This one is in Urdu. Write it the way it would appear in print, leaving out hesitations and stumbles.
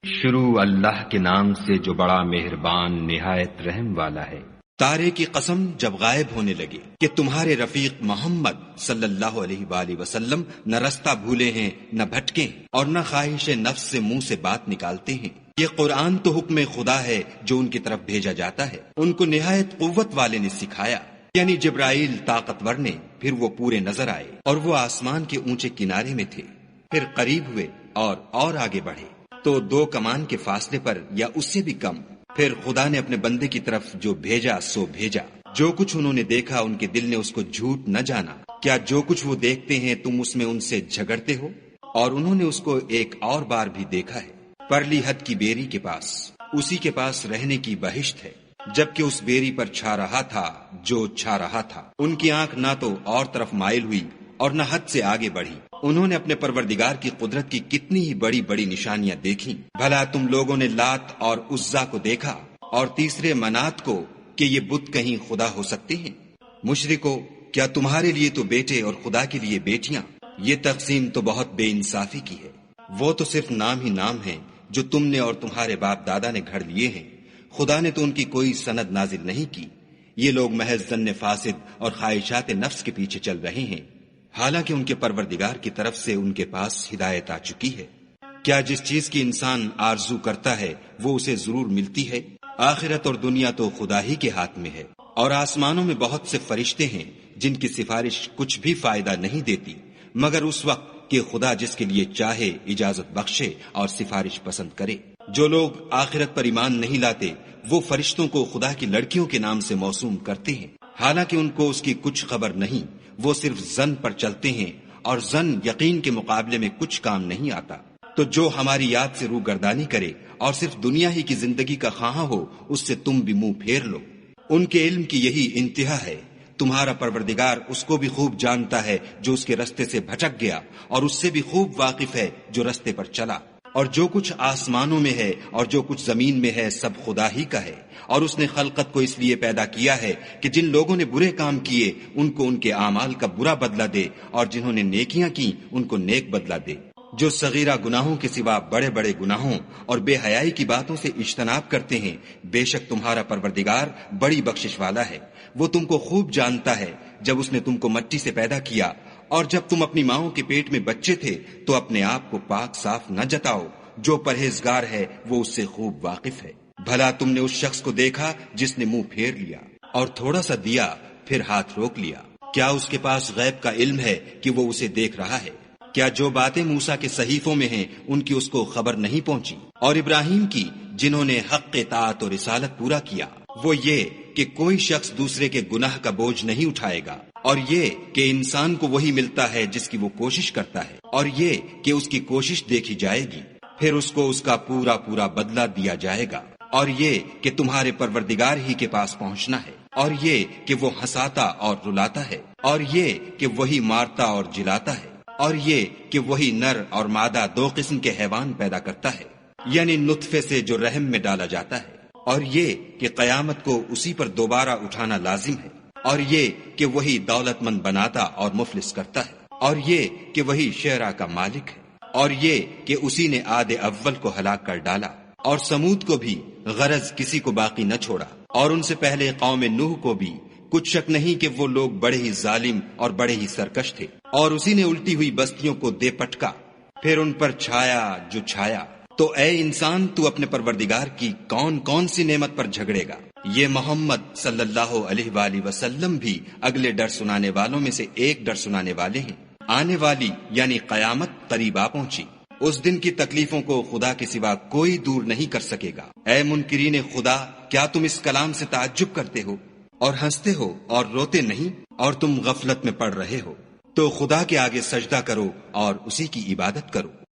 شروع اللہ کے نام سے جو بڑا مہربان نہایت رحم والا ہے۔ تارے کی قسم جب غائب ہونے لگے کہ تمہارے رفیق محمد صلی اللہ علیہ وآلہ وسلم نہ رستہ بھولے ہیں نہ بھٹکے اور نہ خواہش نفس سے منہ سے بات نکالتے ہیں۔ یہ قرآن تو حکم خدا ہے جو ان کی طرف بھیجا جاتا ہے۔ ان کو نہایت قوت والے نے سکھایا، یعنی جبرائیل طاقتور نے۔ پھر وہ پورے نظر آئے اور وہ آسمان کے اونچے کنارے میں تھے۔ پھر قریب ہوئے اور آگے بڑھے تو 2 کمان کے فاصلے پر یا اس سے بھی کم۔ پھر خدا نے اپنے بندے کی طرف جو بھیجا سو بھیجا۔ جو کچھ انہوں نے دیکھا ان کے دل نے اس کو جھوٹ نہ جانا۔ کیا جو کچھ وہ دیکھتے ہیں تم اس میں ان سے جھگڑتے ہو؟ اور انہوں نے اس کو ایک اور بار بھی دیکھا ہے، پرلی حد کی بیری کے پاس، اسی کے پاس رہنے کی بہشت ہے، جبکہ اس بیری پر چھا رہا تھا جو چھا رہا تھا۔ ان کی آنکھ نہ تو اور طرف مائل ہوئی اور نہ حد سے آگے بڑھی۔ انہوں نے اپنے پروردگار کی قدرت کی کتنی ہی بڑی بڑی نشانیاں دیکھیں۔ بھلا تم لوگوں نے لات اور عزا کو دیکھا اور تیسرے منات کو کہ یہ بت کہیں خدا ہو سکتے ہیں؟ مشرکو، کیا تمہارے لیے تو بیٹے اور خدا کے لیے بیٹیاں؟ یہ تقسیم تو بہت بے انصافی کی ہے۔ وہ تو صرف نام ہی نام ہیں جو تم نے اور تمہارے باپ دادا نے گھڑ لیے ہیں۔ خدا نے تو ان کی کوئی سند نازل نہیں کی۔ یہ لوگ محض ظن فاسد اور خواہشات نفس کے پیچھے چل رہے ہیں، حالانکہ ان کے پروردگار کی طرف سے ان کے پاس ہدایت آ چکی ہے۔ کیا جس چیز کی انسان آرزو کرتا ہے وہ اسے ضرور ملتی ہے؟ آخرت اور دنیا تو خدا ہی کے ہاتھ میں ہے، اور آسمانوں میں بہت سے فرشتے ہیں جن کی سفارش کچھ بھی فائدہ نہیں دیتی مگر اس وقت کہ خدا جس کے لیے چاہے اجازت بخشے اور سفارش پسند کرے۔ جو لوگ آخرت پر ایمان نہیں لاتے وہ فرشتوں کو خدا کی لڑکیوں کے نام سے موسوم کرتے ہیں، حالانکہ ان کو اس کی کچھ خبر نہیں۔ وہ صرف ظن پر چلتے ہیں اور ظن یقین کے مقابلے میں کچھ کام نہیں آتا۔ تو جو ہماری یاد سے روگردانی کرے اور صرف دنیا ہی کی زندگی کا خواہاں ہو اس سے تم بھی منہ پھیر لو۔ ان کے علم کی یہی انتہا ہے۔ تمہارا پروردگار اس کو بھی خوب جانتا ہے جو اس کے رستے سے بھٹک گیا، اور اس سے بھی خوب واقف ہے جو رستے پر چلا۔ اور جو کچھ آسمانوں میں ہے اور جو کچھ زمین میں ہے سب خدا ہی کا ہے، اور اس نے خلقت کو اس لیے پیدا کیا ہے کہ جن لوگوں نے برے کام کیے ان کو ان کے اعمال کا برا بدلہ دے، اور جنہوں نے نیکیاں کی ان کو نیک بدلہ دے۔ جو صغیرہ گناہوں کے سوا بڑے بڑے گناہوں اور بے حیائی کی باتوں سے اجتناب کرتے ہیں، بے شک تمہارا پروردگار بڑی بخشش والا ہے۔ وہ تم کو خوب جانتا ہے جب اس نے تم کو مٹی سے پیدا کیا، اور جب تم اپنی ماؤں کے پیٹ میں بچے تھے تو اپنے آپ کو پاک صاف نہ جتاؤ۔ جو پرہیزگار ہے وہ اس سے خوب واقف ہے۔ بھلا تم نے اس شخص کو دیکھا جس نے منہ پھیر لیا اور تھوڑا سا دیا پھر ہاتھ روک لیا؟ کیا اس کے پاس غیب کا علم ہے کہ وہ اسے دیکھ رہا ہے؟ کیا جو باتیں موسیٰ کے صحیفوں میں ہیں ان کی اس کو خبر نہیں پہنچی؟ اور ابراہیم کی جنہوں نے حق اطاعت اور رسالت پورا کیا، وہ یہ کہ کوئی شخص دوسرے کے گناہ کا بوجھ نہیں اٹھائے گا، اور یہ کہ انسان کو وہی ملتا ہے جس کی وہ کوشش کرتا ہے، اور یہ کہ اس کی کوشش دیکھی جائے گی، پھر اس کو اس کا پورا پورا بدلہ دیا جائے گا، اور یہ کہ تمہارے پروردگار ہی کے پاس پہنچنا ہے، اور یہ کہ وہ ہنساتا اور رلاتا ہے، اور یہ کہ وہی مارتا اور جلاتا ہے، اور یہ کہ وہی نر اور مادہ 2 قسم کے حیوان پیدا کرتا ہے، یعنی نطفے سے جو رحم میں ڈالا جاتا ہے، اور یہ کہ قیامت کو اسی پر دوبارہ اٹھانا لازم ہے، اور یہ کہ وہی دولت مند بناتا اور مفلس کرتا ہے، اور یہ کہ وہی شعرا کا مالک ہے، اور یہ کہ اسی نے عاد اول کو ہلاک کر ڈالا، اور سمود کو بھی غرض کسی کو باقی نہ چھوڑا، اور ان سے پہلے قوم نوح کو بھی۔ کچھ شک نہیں کہ وہ لوگ بڑے ہی ظالم اور بڑے ہی سرکش تھے، اور اسی نے الٹی ہوئی بستیوں کو دے پٹکا، پھر ان پر چھایا جو چھایا۔ تو اے انسان، تو اپنے پروردگار کی کون کون سی نعمت پر جھگڑے گا؟ یہ محمد صلی اللہ علیہ وآلہ وسلم بھی اگلے ڈر سنانے والوں میں سے ایک ڈر سنانے والے ہیں۔ آنے والی یعنی قیامت قریب آ پہنچی۔ اس دن کی تکلیفوں کو خدا کے سوا کوئی دور نہیں کر سکے گا۔ اے منکرین خدا، کیا تم اس کلام سے تعجب کرتے ہو اور ہنستے ہو اور روتے نہیں، اور تم غفلت میں پڑ رہے ہو؟ تو خدا کے آگے سجدہ کرو اور اسی کی عبادت کرو۔